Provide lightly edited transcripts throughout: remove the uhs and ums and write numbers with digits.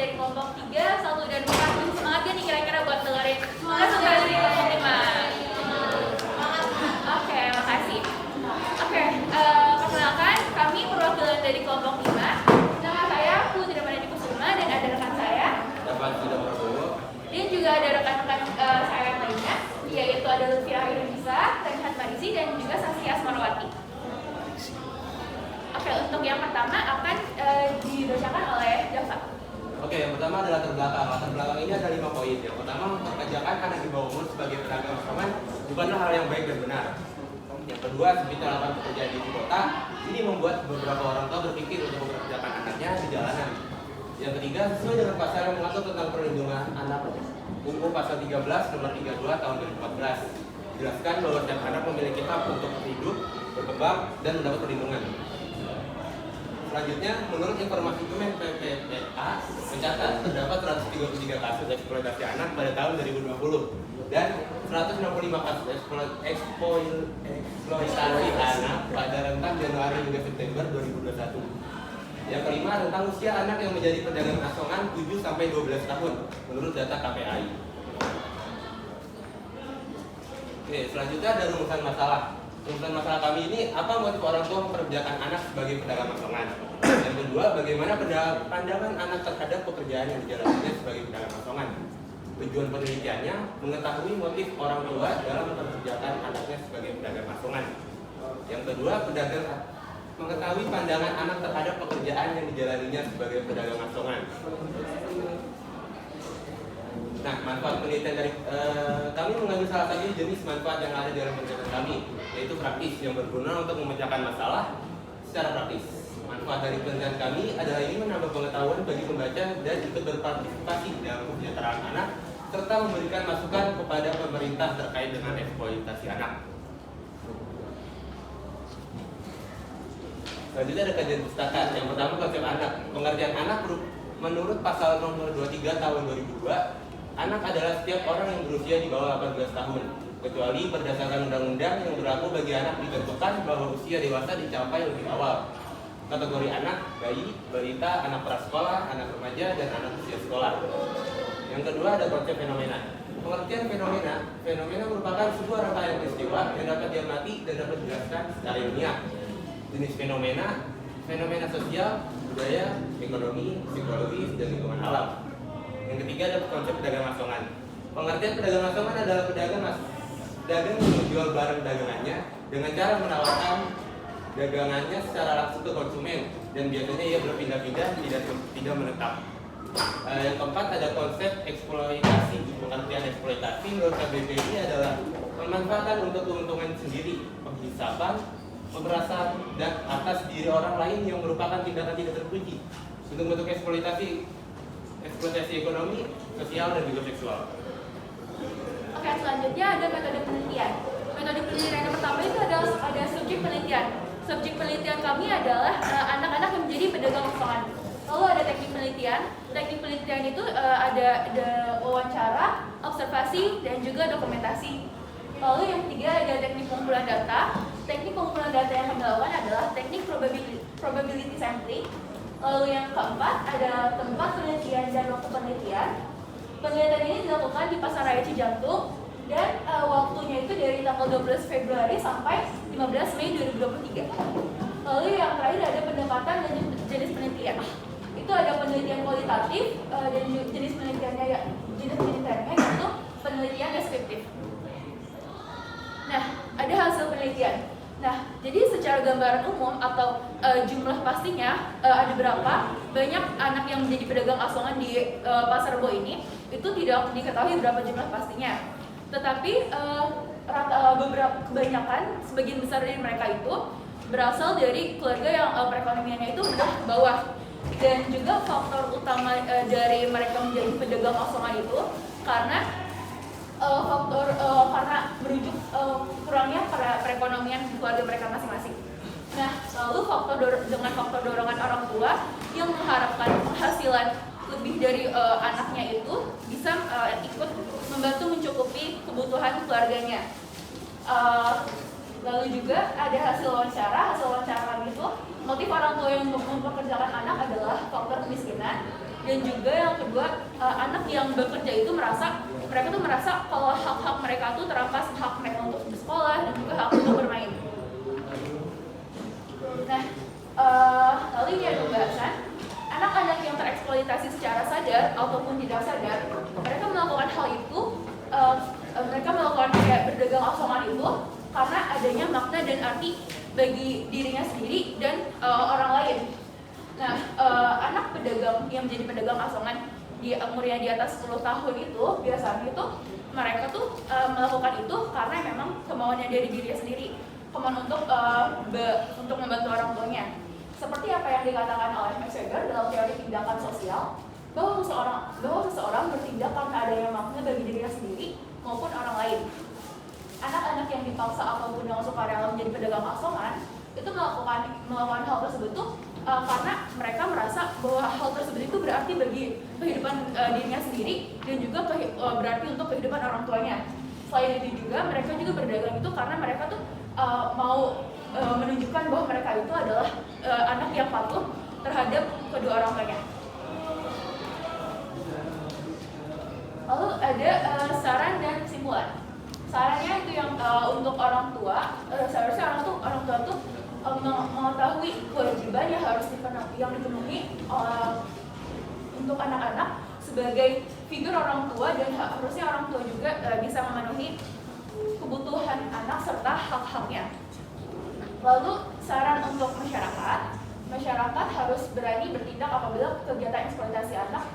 dari kelompok 3, 1 dan 4. Semangat gak nih kira-kira buat dengerin? Semangat dari kelompok 5. Oke, makasih. Oke, perkenalkan kami perwakilan dari kelompok 5. Nama saya Putri Ramadhani Kusuma dan ada rekan saya. Dan juga ada rekan-rekan saya yang lainnya, yaitu ada Lutfi Rahidunisa, Renhat Marisi, dan juga Saskia Asmarwati. Oke, untuk yang pertama akan dibacakan oleh Java. Oke, yang pertama adalah latar belakang. Latar belakang ini ada 5 poin. Yang pertama, memperkerjakan anak di bawah umur sebagai pedagang asongan bukanlah hal yang baik dan benar. Yang kedua, sempitnya lapangan pekerjaan di ibu kota, ini membuat beberapa orang tua berpikir untuk mempekerjakan anaknya di jalanan. Yang ketiga, sesuai dengan pasal yang mengatur tentang perlindungan anak UU Pasal 13 Nomor 32 Tahun 2014, jelaskan bahwa setiap anak memiliki hak untuk hidup, berkembang, dan mendapat perlindungan. Selanjutnya, menurut informasi Kemen PPPA, mencatat terdapat 133 kasus eksploitasi anak pada tahun 2020 dan 165 kasus eksploitasi anak pada rentang Januari hingga September 2021. Yang kelima, tentang usia anak yang menjadi pedagang asongan 7-12 tahun menurut data KPAI. Oke, selanjutnya ada rumusan masalah. Rumusan masalah kami ini, apa motif orang tua memperkerjakan anak sebagai pedagang asongan? Yang kedua, bagaimana pandangan anak terhadap pekerjaan yang dijalaninya sebagai pedagang asongan? Tujuan penelitiannya, mengetahui motif orang tua dalam memperkerjakan anaknya sebagai pedagang asongan. Yang kedua, mengetahui pandangan anak terhadap pekerjaan yang dijalaninya sebagai pedagang asongan. Nah, manfaat penelitian dari kami mengambil salah satu jenis manfaat yang ada dalam penelitian kami, yaitu praktis yang berguna untuk memecahkan masalah secara praktis. Manfaat dari penelitian kami adalah ini menambah pengetahuan bagi pembaca dan ikut berpartisipasi dalam kesejahteraan anak, serta memberikan masukan kepada pemerintah terkait dengan eksploitasi anak. Selanjutnya ada kajian pustaka. Yang pertama, konsep anak. Pengertian anak menurut pasal nomor 23 tahun 2002, anak adalah setiap orang yang berusia di bawah 18 tahun, kecuali berdasarkan undang-undang yang berlaku bagi anak ditentukan bahwa usia dewasa dicapai lebih awal. Kategori anak, bayi, balita, anak prasekolah, anak remaja, dan anak usia sekolah. Yang kedua ada konsep fenomena. Pengertian fenomena merupakan sebuah rangkaian peristiwa yang dapat diamati dan dapat dijelaskan secara ilmiah. Jenis fenomena sosial, budaya, ekonomi, psikologis, dan lingkungan alam. Yang ketiga ada konsep pedagang asongan. Pengertian pedagang asongan adalah pedagang yang menjual barang dagangannya dengan cara menawarkan dagangannya secara langsung ke konsumen, dan biasanya ia berpindah-pindah, tidak menetap. Yang keempat ada konsep eksploitasi. Pengertian eksploitasi menurut KBBI adalah pemanfaatan untuk keuntungan sendiri, penghisapan, pemerasan, dan atas diri orang lain yang merupakan tindakan tidak terpuji untuk bentuk eksploitasi ekonomi, sosial, dan juga seksual. Oke, selanjutnya ada metode penelitian. Metode penelitian yang pertama itu ada subjek penelitian. Subjek penelitian kami adalah anak-anak yang menjadi pedagang asongan. Lalu ada teknik penelitian. Teknik penelitian itu ada wawancara, observasi, dan juga dokumentasi. Lalu yang ketiga ada teknik pengumpulan data. Teknik pengumpulan data yang kami lakukan adalah teknik probability sampling. Lalu yang keempat ada tempat penelitian dan waktu penelitian. Penelitian ini dilakukan di Pasaraya Cijantung dan waktunya itu dari tanggal 12 Februari sampai 15 Mei 2023. Lalu yang terakhir ada pendekatan dan jenis penelitian. Itu ada penelitian kualitatif dan jenis penelitiannya yaitu penelitian deskriptif. Nah, ada hasil penelitian. Nah, jadi secara gambaran umum atau jumlah pastinya ada berapa banyak anak yang menjadi pedagang asongan di Pasar Rebo ini, itu tidak diketahui berapa jumlah pastinya. Tetapi kebanyakan, sebagian besar dari mereka itu berasal dari keluarga yang perekonomiannya itu menengah ke bawah. Dan juga faktor utama dari mereka menjadi pedagang asongan itu karena karena merujuk kurangnya perekonomian keluarga mereka masing-masing. Nah, lalu dengan faktor dorongan orang tua yang mengharapkan penghasilan lebih dari anaknya itu bisa ikut membantu mencukupi kebutuhan keluarganya. Lalu juga ada hasil wawancara kami itu motif orang tua yang mempekerjakan anak adalah faktor kemiskinan Dan juga yang kedua, anak yang bekerja itu merasa kalau hak-hak mereka tuh terampas, hak mereka untuk bersekolah dan juga hak untuk bermain. Nah, lalu ini ada pembahasan anak-anak yang tereksploitasi secara sadar ataupun tidak sadar, mereka melakukan hal itu, mereka melakukan kayak berdagang asongan itu karena adanya makna dan arti bagi dirinya sendiri dan orang lain. Nah, anak pedagang yang menjadi pedagang asongan di umurnya di atas 10 tahun itu biasanya itu mereka tuh melakukan itu karena memang kemauannya dari dirinya sendiri, kemauan untuk membantu orang tuanya. Seperti apa yang dikatakan oleh Max Weber dalam teori tindakan sosial, bahwa seseorang bertindak karena adanya makna bagi dirinya sendiri maupun orang lain. Anak-anak yang dipaksa ataupun yang sukarela menjadi pedagang asongan itu melakukan hal tersebut tuh karena mereka merasa bahwa hal tersebut itu berarti bagi kehidupan dirinya sendiri dan juga berarti untuk kehidupan orang tuanya. Selain itu juga mereka juga berdagang itu karena mereka tuh mau menunjukkan bahwa mereka itu adalah anak yang patuh terhadap kedua orang tuanya. Lalu ada saran dan kesimpulan. Sarannya itu yang untuk orang tua, seharusnya orang tua tuh mengetahui kewajiban yang harus dipenuhi untuk anak-anak sebagai figur orang tua, dan harusnya orang tua juga bisa memenuhi kebutuhan anak serta hak-haknya. Lalu saran untuk masyarakat harus berani bertindak apabila kegiatan eksploitasi anak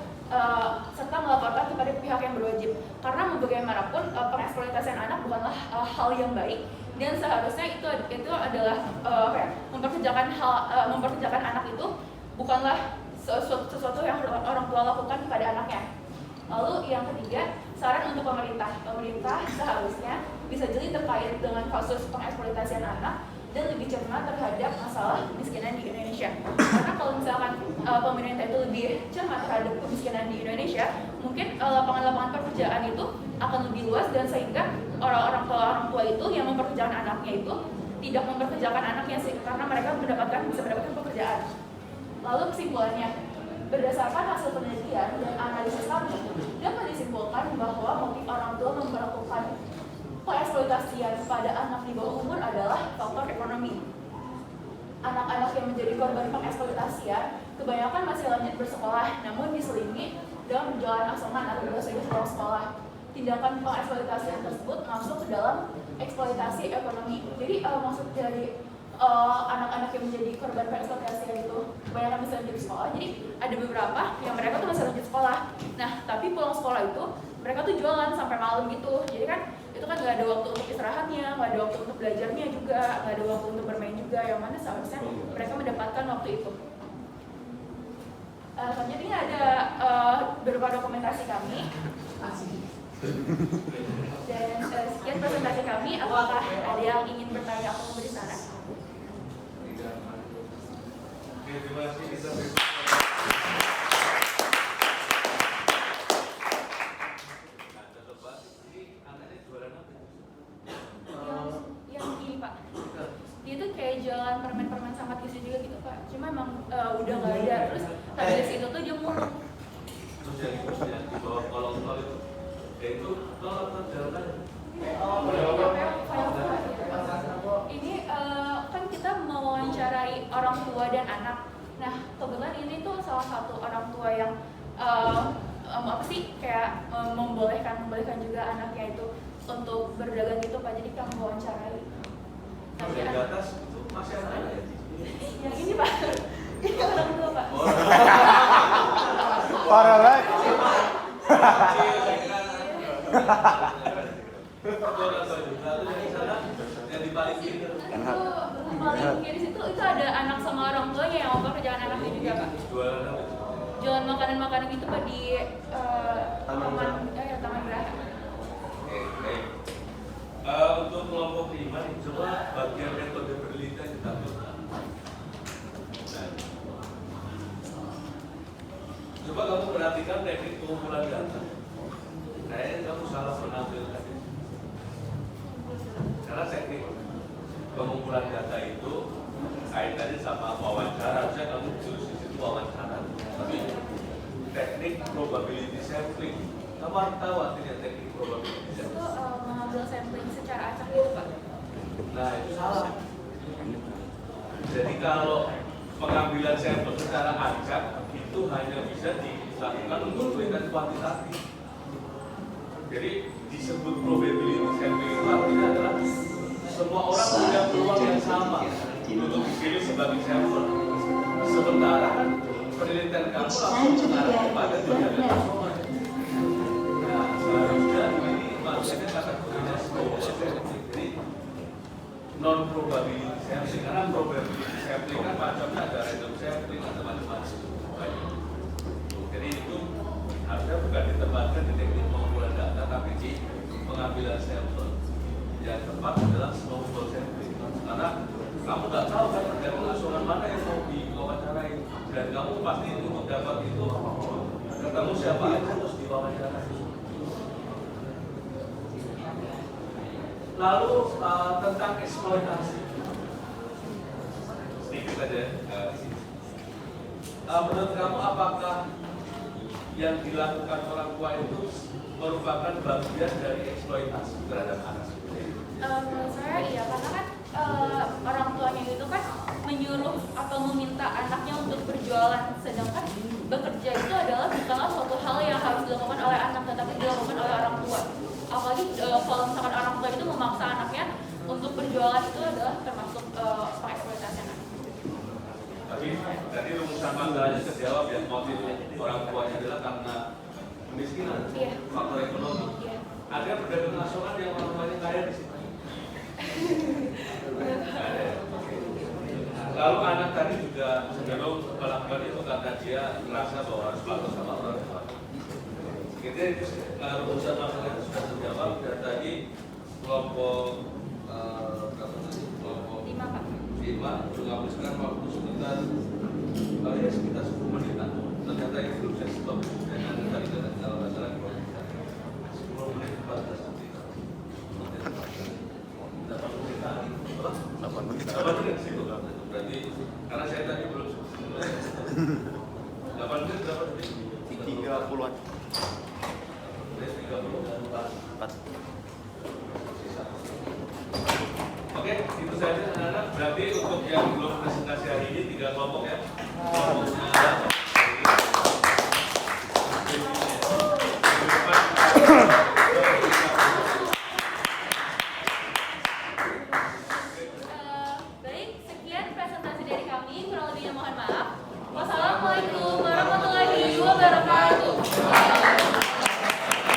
serta melaporkan kepada pihak yang berwajib, karena bagaimanapun pengeksploitasian anak bukanlah hal yang baik, dan seharusnya itu adalah memperkerjakan anak itu bukanlah sesuatu yang orang tua lakukan kepada anaknya. Lalu yang ketiga, saran untuk pemerintah seharusnya bisa jeli terkait dengan kasus pengeksploitasian anak dan lebih cermat terhadap masalah kemiskinan di Indonesia. Karena kalau misalkan pemerintah itu lebih cermat terhadap kemiskinan di Indonesia, mungkin lapangan-lapangan pekerjaan itu akan lebih luas, dan sehingga orang tua itu yang mempekerjakan anaknya itu tidak mempekerjakan anaknya sih, karena mereka bisa mendapatkan pekerjaan. Lalu kesimpulannya, berdasarkan hasil penelitian dan analisis kami, dapat disimpulkan bahwa motif orang tua melakukan pengeksploitasian pada anak di bawah umur adalah faktor ekonomi. Anak-anak yang menjadi korban pengeksploitasian kebanyakan masih lanjut bersekolah, namun diselingi dengan berjalan asongan atau biasanya pulang sekolah. Tindakan pengeksploitasian tersebut masuk ke dalam eksploitasi ekonomi. Jadi maksud dari anak-anak yang menjadi korban pengeksploitasian itu kebanyakan masih lanjut sekolah. Jadi ada beberapa yang mereka tuh masih lanjut sekolah. Nah, tapi pulang sekolah itu mereka tuh jualan sampai malam gitu. Jadi kan itu kan nggak ada waktu untuk istirahatnya, nggak ada waktu untuk belajarnya juga, nggak ada waktu untuk bermain juga, yang mana seharusnya mereka mendapatkan waktu itu. Selanjutnya ada beberapa dokumentasi kami. Dan sekian presentasi kami. Apakah ada yang ingin bertanya atau memberi saran? Terima kasih. Yang ini Pak, dia tuh kayak jualan permen-permen sama tisu juga gitu Pak. Cuma emang udah nggak ada. Terus tadi situ tuh dia murung. Terus yang di bawah kolong tol itu tol atau jalan? Ini kan kita mewawancarai orang tua dan anak. Nah, kebetulan ini tuh salah satu orang tua yang membolehkan juga anaknya itu untuk berdagang gitu Pak. Jadi kami wawancarai. Kalau yang di atas itu masih ada ya? Yang ini Pak, ini orang tua Pak. Parah banget. Yang di paling kiri. Itu paling kiri situ itu ada anak sama orang tuanya yang mau kerjaan anaknya juga Pak. Jualan makanan-makanan gitu Pak di Taman Beraha. Baik. Untuk kelompok 5, coba bagian metode penelitian ditampilkan. Coba kamu perhatikan teknik pengumpulan data. Kayaknya kamu salah menampilkan. Karena teknik pengumpulan data itu kaitannya sama wawancara. Harusnya kamu tulis di situ wawancara. Tapi teknik probability sampling. Kamu tahu artinya teknik probability Itu sampling? mengambil sampling secara acak gitu Pak. Nah itu salah. Jadi kalau pengambilan sampel secara acak itu hanya bisa dilakukan untuk penelitian kuantitatif. Jadi disebut probability sampling itu artinya adalah semua orang punya peluang yang sama untuk dipilih sebagai sampel. Sementara kan penelitian kamu langsung mengarah kepada tindakan nasional. Nah, seharusnya ini maksudnya kategorinya snowball sampling. Jadi non probability sampling, karena probability sampling kan macamnya ada random sampling, ada macam-macam. Jadi itu harusnya bukan ditempatkan di teknik pengumpulan data, tapi di pengambilan sampel. Yang tepat adalah snowball sampling. Karena kamu nggak tahu kan tergantung nasional mana yang mau diwawancarai, dan kamu pasti untuk dapat itu ketemu siapa aja terus diwawancarai. Lalu tentang eksploitasi, sedikit saja. Menurut kamu apakah yang dilakukan orang tua itu merupakan bagian dari eksploitasi terhadap anak? Menurut saya iya, karena kan orang tuanya itu kan menyuruh atau meminta anaknya untuk berjualan, sedangkan bekerja itu adalah bukanlah suatu hal yang harus dilakukan oleh anak, tetapi dilakukan oleh orang tua. Apalagi kalau misalkan orang tua itu memaksa anaknya untuk berjualan, itu adalah termasuk pengeksploitasi anak. Tapi tadi rumusan masalahnya terjawab ya, motif orang tuanya adalah karena kemiskinan, Iya. faktor ekonomi. Iya. Ada pedagang nasional yang orang tuanya kaya di sini. Ada. Lalu anak tadi juga sebelum melakukan itu karena dia merasa bahwa harus patuh sama orang tua. Jadi rumusan masalahnya sudah terjawab, dan tadi kelompok berapa tadi? Kelompok 5 Pak. 5 menghabiskan waktu sekitar ya sekitar 10 menitan. Ternyata ini belum saya stop. Dan ada tadi kata kalau nggak salah 10 menit 14 menit. 8 menit lagi. 8 menit. 8 menit sih bukan. Berarti karena saya tadi belum 8 menit berapa detik? 30-an. 4. Oke, itu saja anak-anak. Berarti untuk yang belum presentasi hari ini 3 kelompok ya. Kelompoknya